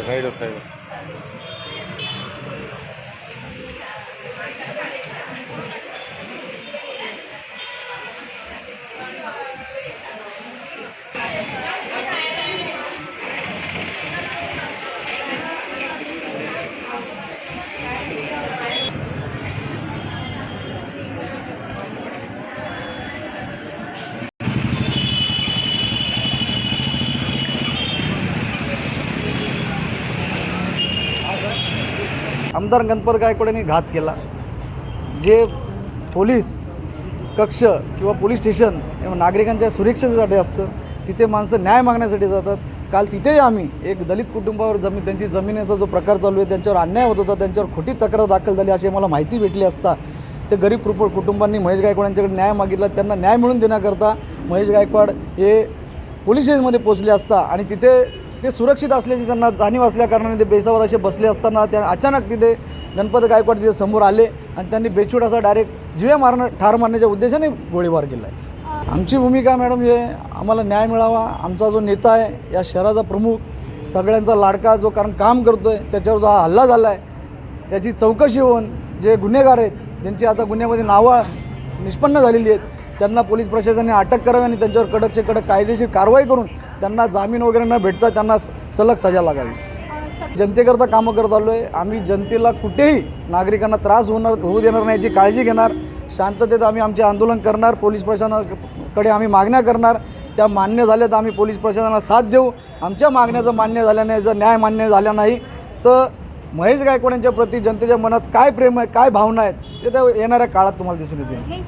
Side आमदार गणपत गायकवाडांनी घात केला। जे पोलीस कक्ष किंवा पोलीस स्टेशन हे नागरिकांच्या सुरक्षेसाठी असतं, तिथे माणसं न्याय मागण्यासाठी जातात। काल तिथेही आम्ही एक दलित कुटुंबावर त्यांची जमिनीचा जो प्रकार चालू आहे त्यांच्यावर अन्याय होत होता, त्यांच्यावर खोटी तक्रार दाखल झाली अशी मला माहिती भेटली असता ते गरीब कुटुंबांनी महेश गायकवाड यांच्याकडे न्याय मागितला। त्यांना न्याय मिळवून देण्याकरता महेश गायकवाड हे पोलीस स्टेशनमध्ये पोहोचले असता आणि तिथे ते सुरक्षित असल्याची त्यांना जाणीव असल्याकारणाने ते बेसावत असे बसले असताना त्या अचानक तिथे गणपत गायकवाड तिथे समोर आले आणि त्यांनी बेछूट असा डायरेक्ट ठार मारण्याच्या उद्देशाने गोळीबार केला आहे। आमची भूमिका मॅडम हे आम्हाला न्याय मिळावा। आमचा जो नेता आहे या शहराचा प्रमुख सगळ्यांचा लाडका जो कारण काम करतो आहे त्याच्यावर जो हा हल्ला झाला आहे त्याची चौकशी होऊन जे गुन्हेगार आहेत ज्यांची आता गुन्ह्यामध्ये नावं निष्पन्न झालेली आहेत त्यांना पोलीस प्रशासनाने अटक करावी आणि त्यांच्यावर कडकचे कडक कायदेशीर कारवाई करून त्यांना जामीन वगैरे न भेटता त्यांना सलग सजा लागावी। जनतेकरता कामं करत आलो आहे आम्ही। जनतेला कुठेही नागरिकांना त्रास होऊ देणार नाही याची काळजी घेणार। शांततेत आम्ही आमचे आंदोलन करणार। पोलीस प्रशासनाकडे आम्ही मागण्या करणार। त्या मान्य झाल्या तर आम्ही पोलीस प्रशासनाला साथ देऊ। आमच्या मागण्या जर मान्य झाल्या नाही, जर न्याय मान्य झाला नाही तर महेश गायकवाड यांच्या प्रती जनतेच्या मनात काय प्रेम आहे, काय भावना आहेत ते तर येणाऱ्या काळात तुम्हाला दिसून येतील।